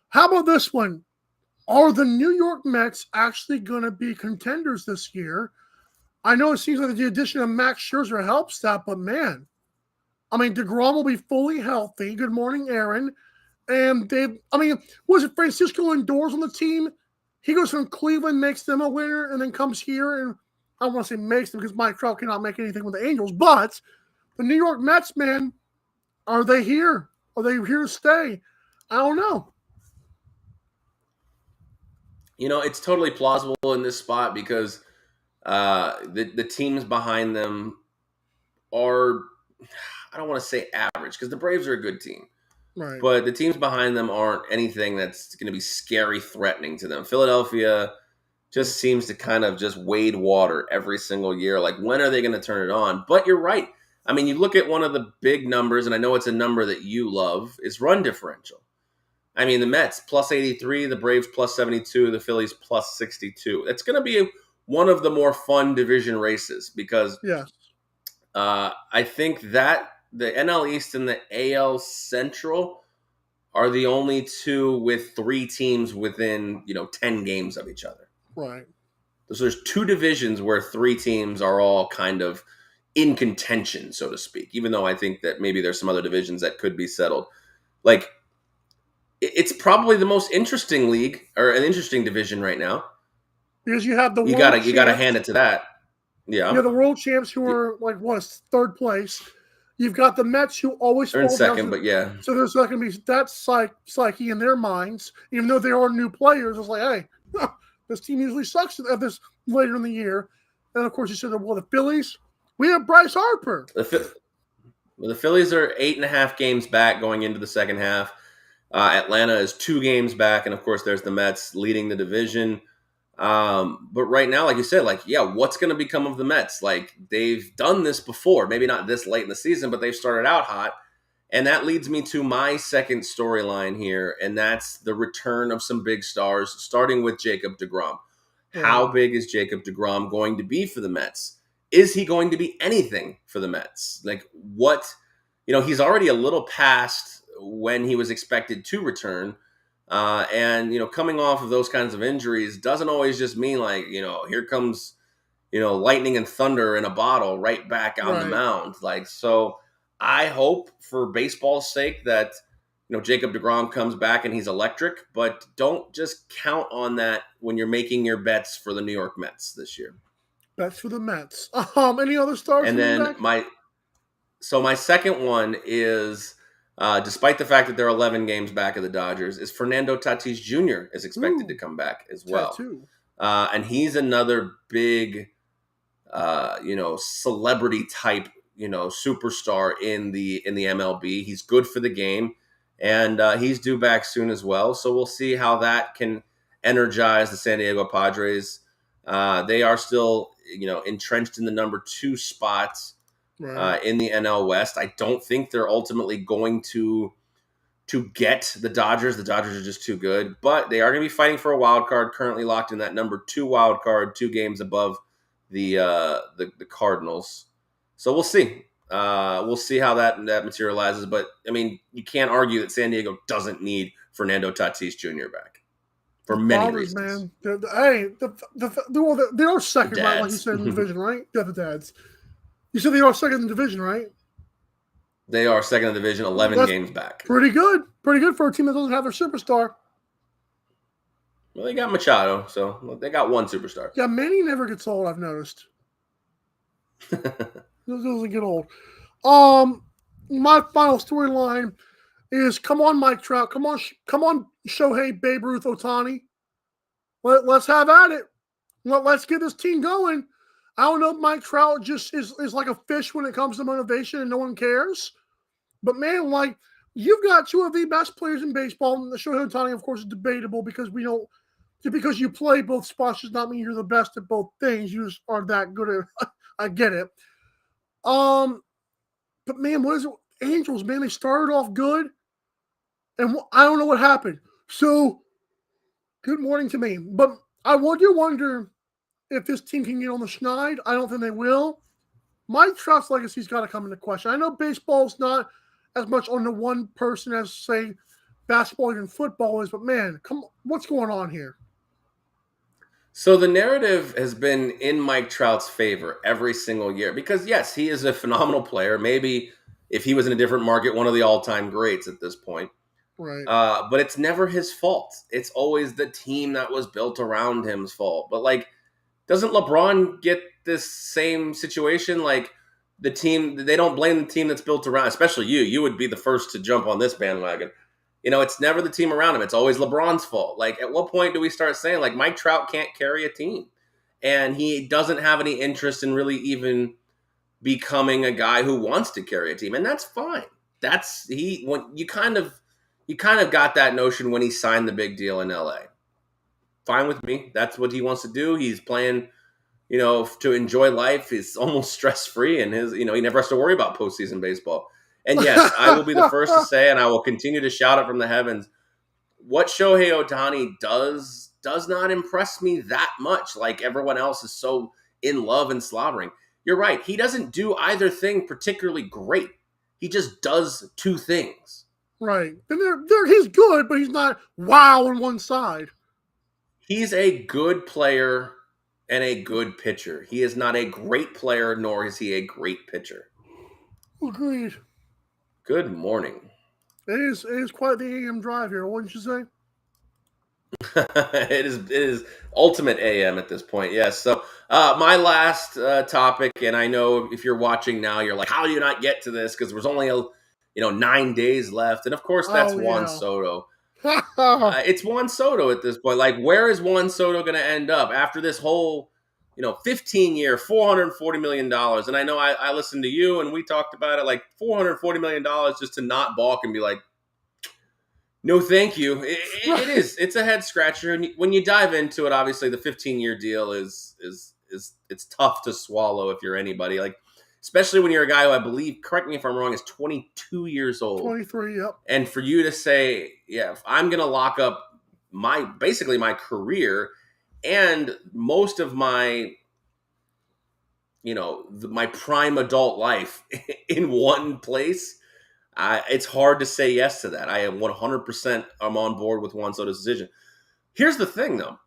Speaker 2: How about this one? Are the New York Mets actually going to be contenders this year? I know it seems like the addition of Max Scherzer helps that, but man, I mean, DeGrom will be fully healthy. Good morning, Aaron. And was it Francisco Lindor's on the team? He goes from Cleveland, makes them a winner, and then comes here and I don't want to say makes them because Mike Trout cannot make anything with the Angels, but the New York Mets, man, are they here? Are they here to stay? I don't know.
Speaker 3: It's totally plausible in this spot because the teams behind them are, I don't want to say average, because the Braves are a good team.
Speaker 2: Right.
Speaker 3: But the teams behind them aren't anything that's going to be scary, threatening to them. Philadelphia just seems to kind of just wade water every single year. Like, when are they going to turn it on? But you're right. I mean, you look at one of the big numbers, and I know it's a number that you love, is run differential. I mean, the Mets, plus 83, the Braves, plus 72, the Phillies, plus 62. It's going to be one of the more fun division races because I think that the NL East and the AL Central are the only two with 3 teams within, 10 games of each other.
Speaker 2: Right.
Speaker 3: So there's 2 divisions where 3 teams are all kind of in contention, so to speak, even though I think that maybe there's some other divisions that could be settled. Like, it's probably the most interesting league or an interesting division right now.
Speaker 2: Because you have the
Speaker 3: you gotta hand it to that. Yeah.
Speaker 2: You have the world champs who are like third place. You've got the Mets who always
Speaker 3: fall in second, but yeah.
Speaker 2: So there's not going to be that psyche in their minds, even though they are new players. It's like, hey, this team usually sucks at this later in the year. And of course, you said, well, the Phillies, we have Bryce Harper.
Speaker 3: The Phillies are 8.5 games back going into the second half. Atlanta is 2 games back, and of course, there's the Mets leading the division. But right now, like you said, what's going to become of the Mets? Like, they've done this before, maybe not this late in the season, but they've started out hot. And that leads me to my second storyline here, and that's the return of some big stars, starting with Jacob deGrom. How big is Jacob deGrom going to be for the Mets? Is he going to be anything for the Mets? Like, what? He's already a little past when he was expected to return. And coming off of those kinds of injuries doesn't always just mean like, here comes, lightning and thunder in a bottle right back on the mound. Like, so I hope for baseball's sake that, Jacob deGrom comes back and he's electric, but don't just count on that when you're making your bets for the New York Mets this year.
Speaker 2: Bets for the Mets. Any other stars?
Speaker 3: And then my second one is, despite the fact that they're 11 games back of the Dodgers, is Fernando Tatis Jr. is expected to come back as well. And he's another big, celebrity type, superstar in the MLB. He's good for the game, and he's due back soon as well. So we'll see how that can energize the San Diego Padres. They are still, entrenched in the number 2 spots. In the NL West. I don't think they're ultimately going to get the Dodgers. The Dodgers are just too good, but they are going to be fighting for a wild card, currently locked in that number 2 wild card, 2 games above the Cardinals. So we'll see. We'll see how that materializes. But, I mean, you can't argue that San Diego doesn't need Fernando Tatis Jr. back for many reasons.
Speaker 2: Man. They are second, right, like you said, in the division, right? Yeah, the Dads. You said they are second in the division, right?
Speaker 3: They are second in the division, 11 games back.
Speaker 2: Pretty good. Pretty good for a team that doesn't have their superstar.
Speaker 3: Well, they got Machado, so they got one superstar.
Speaker 2: Yeah, Manny never gets old, I've noticed. Doesn't get old. My final storyline is come on, Mike Trout. Come on, Shohei, Babe Ruth, Ohtani. Let's have at it. Let's get this team going. I don't know if Mike Trout just is like a fish when it comes to motivation and no one cares. But, man, like, you've got two of the best players in baseball. And the Shohei Ohtani, of course, is debatable because because you play both spots does not mean you're the best at both things. You just are that good at I get it. But, man, what is it? Angels, man, they started off good. And I don't know what happened. So, good morning to me. But I do wonder if this team can get on the schneid. I don't think they will. Mike Trout's legacy's got to come into question. I know baseball's not as much on the one person as, say, basketball and football is, but, man, come on, what's going on here?
Speaker 3: So the narrative has been in Mike Trout's favor every single year because, yes, he is a phenomenal player. Maybe if he was in a different market, one of the all-time greats at this point.
Speaker 2: Right.
Speaker 3: But it's never his fault. It's always the team that was built around him's fault. But, like, doesn't LeBron get this same situation? Like, the team, they don't blame the team that's built around, especially you. You would be the first to jump on this bandwagon. You know, it's never the team around him. It's always LeBron's fault. Like, at what point do we start saying, like, Mike Trout can't carry a team? And he doesn't have any interest in really even becoming a guy who wants to carry a team. And that's fine. When you kind of got that notion when he signed the big deal in LA. Fine with me. That's what he wants to do. He's playing, you know, to enjoy life. He's almost stress-free, and he never has to worry about postseason baseball. And yes, I will be the first to say, and I will continue to shout it from the heavens, what Shohei Ohtani does not impress me that much. Like everyone else is so in love and slobbering. You're right. He doesn't do either thing particularly great. He just does two things.
Speaker 2: Right. And he's good, but he's not wow on one side.
Speaker 3: He's a good player and a good pitcher. He is not a great player, nor is he a great pitcher.
Speaker 2: Agreed.
Speaker 3: Good morning.
Speaker 2: It is quite the AM drive here, wouldn't you say?
Speaker 3: It is ultimate AM at this point, yes. So my last topic, and I know if you're watching now, you're like, how do you not get to this? Because there's only 9 days left, and of course that's Juan Soto. It's Juan Soto at this point. Like, where is Juan Soto going to end up after this whole 15-year, $440 million? And I know I listened to you and we talked about it, like $440 million just to not balk and be like, no, thank you. It is. It's a head scratcher. And when you dive into it, obviously the 15-year deal is it's tough to swallow if you're anybody. Like, especially when you're a guy who I believe, correct me if I'm wrong, is 22 years old.
Speaker 2: 23, yep.
Speaker 3: And for you to say, yeah, if I'm going to lock up basically my career and most of my, my prime adult life in one place, it's hard to say yes to that. I am 100% I'm on board with Juan Soto's decision. Here's the thing, though.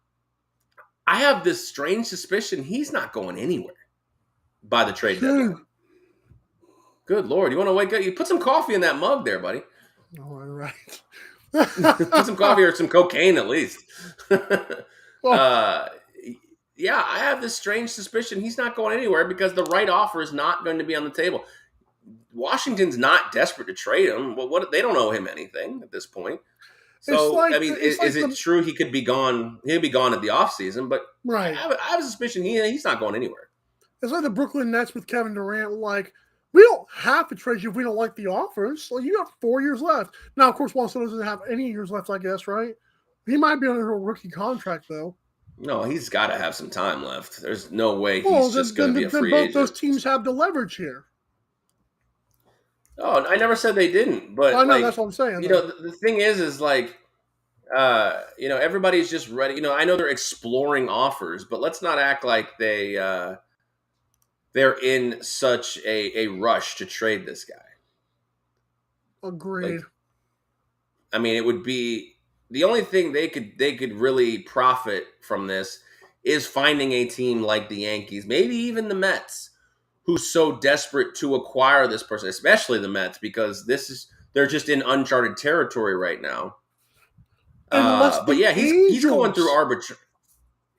Speaker 3: I have this strange suspicion he's not going anywhere by the trade deadline. Good Lord. You want to wake up? You put some coffee in that mug there, buddy.
Speaker 2: All right.
Speaker 3: Put some coffee or some cocaine at least. Yeah, I have this strange suspicion he's not going anywhere because the right offer is not going to be on the table. Washington's not desperate to trade him. Well, they don't owe him anything at this point. So, is it true he could be gone? He'll be gone at the offseason, but
Speaker 2: right.
Speaker 3: I have a suspicion he's not going anywhere.
Speaker 2: It's like the Brooklyn Nets with Kevin Durant. Like, we don't have to trade you if we don't like the offers. Like, you got 4 years left. Now, of course, Juan Soto doesn't have any years left, I guess, right? He might be under a rookie contract, though.
Speaker 3: No, he's got to have some time left. There's no way he's just going to be a free agent.
Speaker 2: Both those teams have the leverage here.
Speaker 3: Oh, I never said they didn't, but
Speaker 2: I know, that's what I'm saying.
Speaker 3: The thing is like, everybody's just ready. I know they're exploring offers, but let's not act like they're in such a rush to trade this guy.
Speaker 2: Agreed.
Speaker 3: It would be the only thing they could really profit from this is finding a team like the Yankees, maybe even the Mets, who's so desperate to acquire this person, especially the Mets, because they're just in uncharted territory right now. But yeah, he's going through arbitration.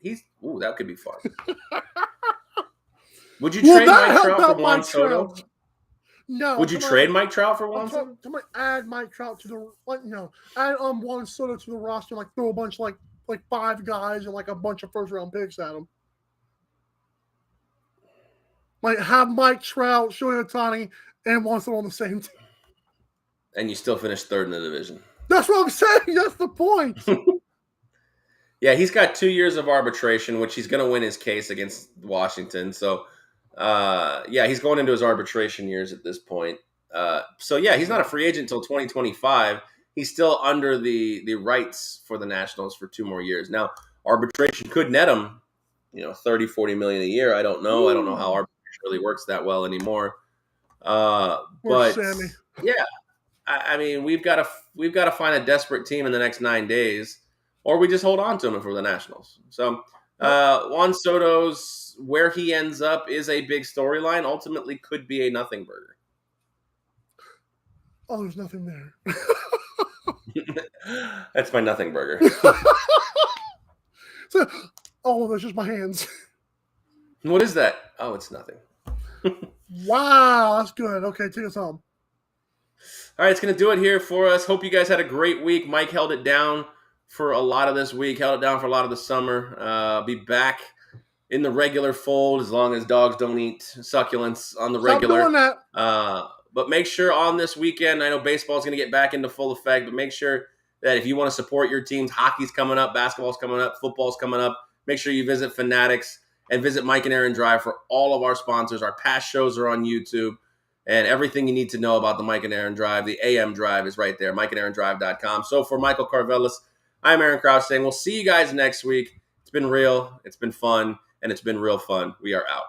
Speaker 3: That could be fun. Would you trade Mike Trout for Juan Soto?
Speaker 2: No.
Speaker 3: Would you trade Mike Trout for Juan Soto?
Speaker 2: Somebody add Mike Trout to the add Juan Soto to the roster, like throw a bunch like 5 guys and like a bunch of first round picks at him. Like have Mike Trout, Shohei Ohtani, and Juan Soto on the same team.
Speaker 3: And you still finish third in the division.
Speaker 2: That's what I'm saying. That's the point.
Speaker 3: Yeah, he's got 2 years of arbitration, which he's going to win his case against Washington. So, he's going into his arbitration years at this point. He's not a free agent until 2025. He's still under the rights for the Nationals for 2 more years. Now, arbitration could net him, $30-40 million a year. I don't know. I don't know how arbitration really works that well anymore. But
Speaker 2: Sammy.
Speaker 3: Yeah, I mean, we've got to find a desperate team in the next 9 days, or we just hold on to him for the Nationals. So Juan Soto's where he ends up is a big storyline. Ultimately, could be a nothing burger.
Speaker 2: Oh, there's nothing there.
Speaker 3: That's my nothing burger.
Speaker 2: That's just my hands.
Speaker 3: What is that? Oh, it's nothing.
Speaker 2: Wow, that's good. Okay, take us home.
Speaker 3: All right, it's going to do it here for us. Hope you guys had a great week. Mike held it down for a lot of this week, held it down for a lot of the summer. Be back in the regular fold as long as dogs don't eat succulents on the regular.
Speaker 2: Stop doing that.
Speaker 3: But make sure on this weekend, I know baseball's going to get back into full effect, but make sure that if you want to support your teams, hockey's coming up, basketball's coming up, football's coming up, make sure you visit Fanatics and visit Mike and Aaron Drive for all of our sponsors. Our past shows are on YouTube, and everything you need to know about the Mike and Aaron Drive, the AM Drive is right there, mikeandaarondrive.com. So for Michael Carvelis, I'm Aaron Crouch saying we'll see you guys next week. It's been real, it's been fun, and it's been real fun. We are out.